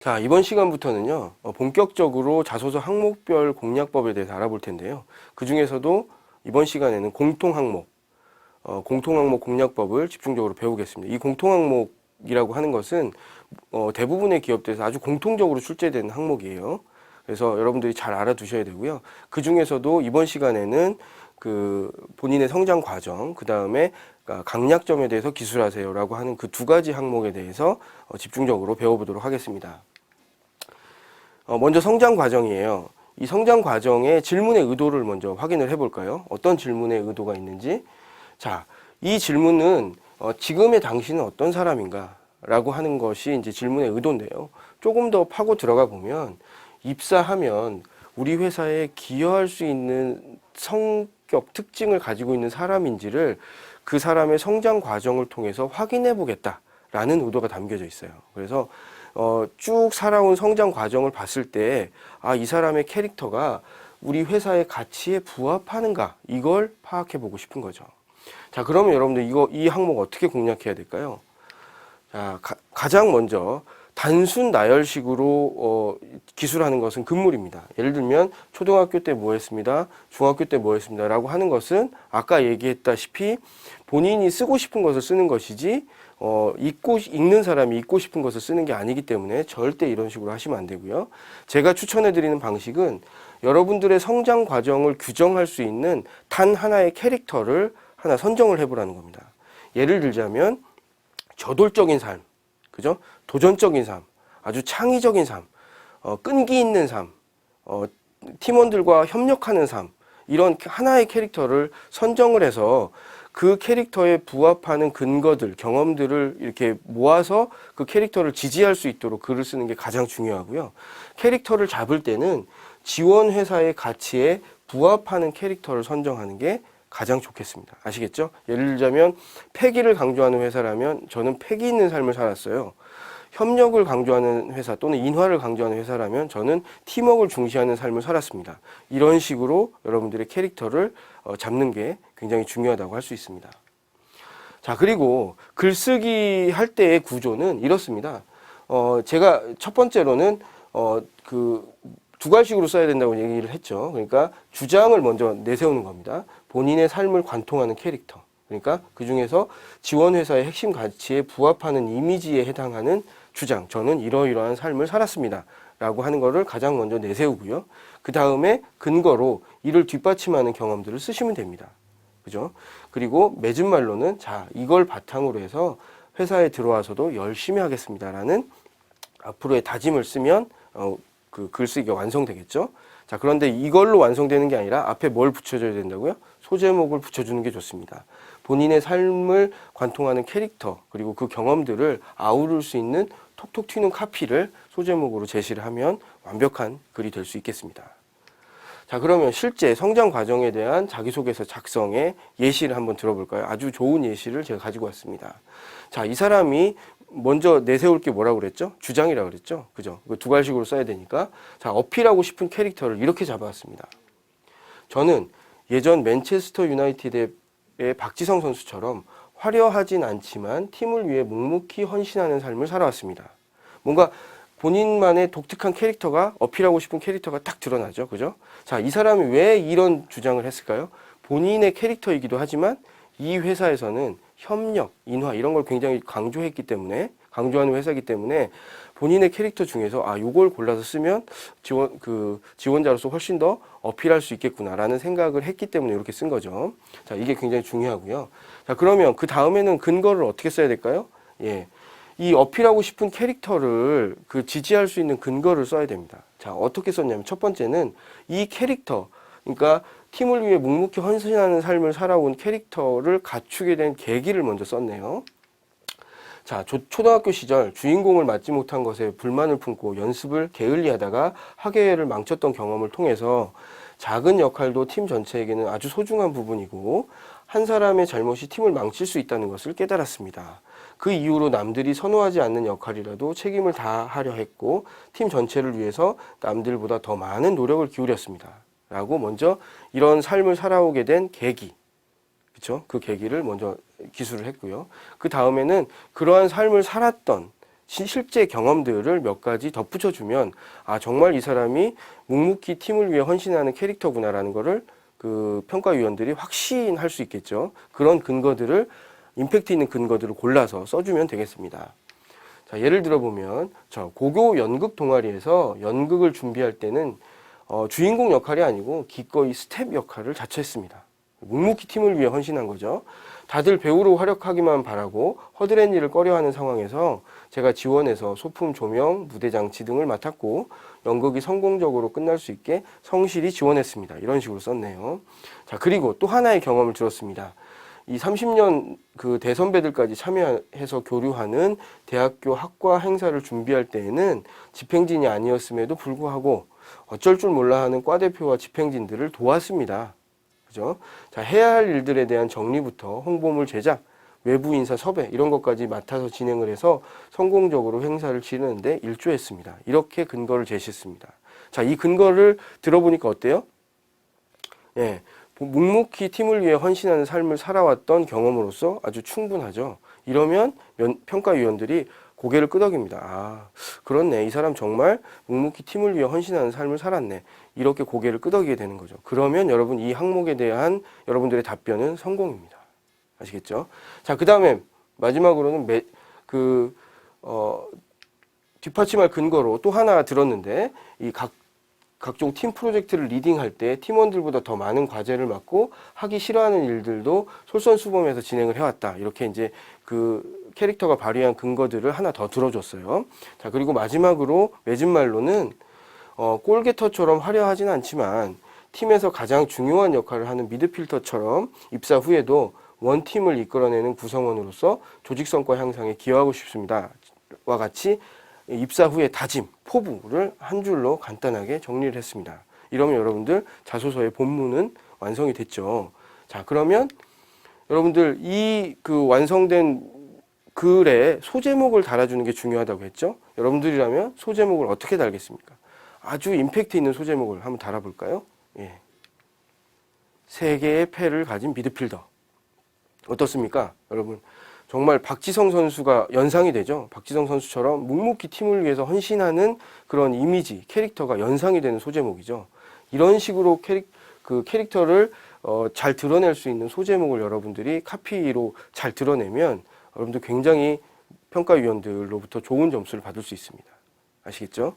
자, 이번 시간부터는요, 본격적으로 자소서 항목별 공략법에 대해서 알아볼 텐데요. 그 중에서도 이번 시간에는 공통항목 공략법을 집중적으로 배우겠습니다. 이 공통항목이라고 하는 것은 대부분의 기업들에서 아주 공통적으로 출제되는 항목이에요. 그래서 여러분들이 잘 알아두셔야 되고요. 그 중에서도 이번 시간에는 그 본인의 성장 과정, 그 다음에 강약점에 대해서 기술하세요라고 하는 그 두 가지 항목에 대해서 집중적으로 배워보도록 하겠습니다. 먼저 성장 과정이에요. 이 성장 과정의 질문의 의도를 먼저 확인을 해볼까요? 어떤 질문의 의도가 있는지. 자, 이 질문은 지금의 당신은 어떤 사람인가? 라고 하는 것이 이제 질문의 의도인데요. 조금 더 파고 들어가 보면 입사하면 우리 회사에 기여할 수 있는 성격, 특징을 가지고 있는 사람인지를 그 사람의 성장 과정을 통해서 확인해 보겠다라는 의도가 담겨져 있어요. 그래서 쭉 살아온 성장 과정을 봤을 때, 이 사람의 캐릭터가 우리 회사의 가치에 부합하는가, 이걸 파악해 보고 싶은 거죠. 자, 그러면 여러분들 이 항목 어떻게 공략해야 될까요? 자, 가장 먼저 단순 나열식으로 기술하는 것은 금물입니다. 예를 들면 초등학교 때 뭐 했습니다, 중학교 때 뭐 했습니다 라고 하는 것은 아까 얘기했다시피 본인이 쓰고 싶은 것을 쓰는 것이지 읽는 사람이 읽고 싶은 것을 쓰는 게 아니기 때문에 절대 이런 식으로 하시면 안 되고요. 제가 추천해 드리는 방식은 여러분들의 성장 과정을 규정할 수 있는 단 하나의 캐릭터를 하나 선정을 해보라는 겁니다. 예를 들자면 저돌적인 삶, 그죠? 도전적인 삶, 아주 창의적인 삶, 끈기 있는 삶, 팀원들과 협력하는 삶, 이런 하나의 캐릭터를 선정을 해서 그 캐릭터에 부합하는 근거들, 경험들을 이렇게 모아서 그 캐릭터를 지지할 수 있도록 글을 쓰는 게 가장 중요하고요. 캐릭터를 잡을 때는 지원 회사의 가치에 부합하는 캐릭터를 선정하는 게 가장 좋겠습니다. 아시겠죠? 예를 들자면 패기를 강조하는 회사라면 저는 패기 있는 삶을 살았어요. 협력을 강조하는 회사 또는 인화를 강조하는 회사라면 저는 팀워크를 중시하는 삶을 살았습니다. 이런 식으로 여러분들의 캐릭터를 잡는 게 굉장히 중요하다고 할 수 있습니다. 자, 그리고 글쓰기 할 때의 구조는 이렇습니다. 제가 첫 번째로는 그 두괄식으로 써야 된다고 얘기를 했죠. 그러니까 주장을 먼저 내세우는 겁니다. 본인의 삶을 관통하는 캐릭터. 그러니까 그 중에서 지원회사의 핵심 가치에 부합하는 이미지에 해당하는 주장. 저는 이러이러한 삶을 살았습니다. 라고 하는 거를 가장 먼저 내세우고요. 그 다음에 근거로 이를 뒷받침하는 경험들을 쓰시면 됩니다. 그죠? 그리고 맺은 말로는 자, 이걸 바탕으로 해서 회사에 들어와서도 열심히 하겠습니다. 라는 앞으로의 다짐을 쓰면 그 글쓰기가 완성되겠죠. 자, 그런데 이걸로 완성되는 게 아니라 앞에 뭘 붙여줘야 된다고요? 소제목을 붙여주는 게 좋습니다. 본인의 삶을 관통하는 캐릭터 그리고 그 경험들을 아우를 수 있는 톡톡 튀는 카피를 소제목으로 제시를 하면 완벽한 글이 될 수 있겠습니다. 자, 그러면 실제 성장 과정에 대한 자기소개서 작성의 예시를 한번 들어볼까요? 아주 좋은 예시를 제가 가지고 왔습니다. 자, 이 사람이 먼저 내세울 게 뭐라고 그랬죠? 주장이라고 그랬죠? 그죠? 두괄식으로 써야 되니까. 자, 어필하고 싶은 캐릭터를 이렇게 잡아왔습니다. 저는 예전 맨체스터 유나이티드의 박지성 선수처럼 화려하진 않지만 팀을 위해 묵묵히 헌신하는 삶을 살아왔습니다. 뭔가 본인만의 독특한 캐릭터가, 어필하고 싶은 캐릭터가 딱 드러나죠. 그죠? 자, 이 사람이 왜 이런 주장을 했을까요? 본인의 캐릭터이기도 하지만 이 회사에서는 협력, 인화 이런 걸 굉장히 강조하는 회사이기 때문에 본인의 캐릭터 중에서 요걸 골라서 쓰면 지원자로서 훨씬 더 어필할 수 있겠구나라는 생각을 했기 때문에 이렇게 쓴 거죠. 자, 이게 굉장히 중요하고요. 자, 그러면 그 다음에는 근거를 어떻게 써야 될까요? 예. 이 어필하고 싶은 캐릭터를 지지할 수 있는 근거를 써야 됩니다. 자, 어떻게 썼냐면 첫 번째는 이 캐릭터, 그러니까 팀을 위해 묵묵히 헌신하는 삶을 살아온 캐릭터를 갖추게 된 계기를 먼저 썼네요. 자, 초등학교 시절 주인공을 맡지 못한 것에 불만을 품고 연습을 게을리하다가 학예를 망쳤던 경험을 통해서 작은 역할도 팀 전체에게는 아주 소중한 부분이고 한 사람의 잘못이 팀을 망칠 수 있다는 것을 깨달았습니다. 그 이후로 남들이 선호하지 않는 역할이라도 책임을 다하려 했고 팀 전체를 위해서 남들보다 더 많은 노력을 기울였습니다. 라고 먼저 이런 삶을 살아오게 된 계기, 그렇죠? 그 계기를 먼저 기술을 했고요. 그 다음에는 그러한 삶을 살았던 실제 경험들을 몇 가지 덧붙여주면 아 정말 이 사람이 묵묵히 팀을 위해 헌신하는 캐릭터구나라는 거를 그 평가위원들이 확신할 수 있겠죠. 그런 근거들을 임팩트 있는 근거들을 골라서 써주면 되겠습니다. 자, 예를 들어보면 고교 연극 동아리에서 연극을 준비할 때는 주인공 역할이 아니고 기꺼이 스텝 역할을 자처했습니다. 묵묵히 팀을 위해 헌신한 거죠. 다들 배우로 활약하기만 바라고 허드렛 일을 꺼려하는 상황에서 제가 지원해서 소품 조명, 무대 장치 등을 맡았고 연극이 성공적으로 끝날 수 있게 성실히 지원했습니다. 이런 식으로 썼네요. 자, 그리고 또 하나의 경험을 들었습니다. 이 30년 그 대선배들까지 참여해서 교류하는 대학교 학과 행사를 준비할 때에는 집행진이 아니었음에도 불구하고 어쩔 줄 몰라 하는 과대표와 집행진들을 도왔습니다. 그죠? 자, 해야 할 일들에 대한 정리부터 홍보물 제작, 외부 인사 섭외 이런 것까지 맡아서 진행을 해서 성공적으로 행사를 치르는데 일조했습니다. 이렇게 근거를 제시했습니다. 자, 이 근거를 들어보니까 어때요? 예, 묵묵히 팀을 위해 헌신하는 삶을 살아왔던 경험으로서 아주 충분하죠. 이러면 평가위원들이 고개를 끄덕입니다. 아, 그렇네. 이 사람 정말 묵묵히 팀을 위해 헌신하는 삶을 살았네. 이렇게 고개를 끄덕이게 되는 거죠. 그러면 여러분 이 항목에 대한 여러분들의 답변은 성공입니다. 아시겠죠? 자, 그 다음에 마지막으로는 뒷받침할 근거로 또 하나 들었는데 이 각종 팀 프로젝트를 리딩할 때 팀원들보다 더 많은 과제를 맡고 하기 싫어하는 일들도 솔선수범해서 진행을 해왔다. 이렇게 이제 그 캐릭터가 발휘한 근거들을 하나 더 들어줬어요. 자, 그리고 마지막으로 맺은말로는 골게터처럼 화려하진 않지만 팀에서 가장 중요한 역할을 하는 미드필더처럼 입사 후에도 원팀을 이끌어내는 구성원으로서 조직 성과 향상에 기여하고 싶습니다. 와 같이 입사 후에 다짐, 포부를 한 줄로 간단하게 정리를 했습니다. 이러면 여러분들 자소서의 본문은 완성이 됐죠. 자, 그러면 여러분들 이 그 완성된 글에 소제목을 달아주는 게 중요하다고 했죠. 여러분들이라면 소제목을 어떻게 달겠습니까? 아주 임팩트 있는 소제목을 한번 달아볼까요? 예. 3개의 패를 가진 미드필더. 어떻습니까? 여러분 정말 박지성 선수가 연상이 되죠. 박지성 선수처럼 묵묵히 팀을 위해서 헌신하는 그런 이미지, 캐릭터가 연상이 되는 소제목이죠. 이런 식으로 캐릭터를 잘 드러낼 수 있는 소제목을 여러분들이 카피로 잘 드러내면 여러분들 굉장히 평가위원들로부터 좋은 점수를 받을 수 있습니다. 아시겠죠?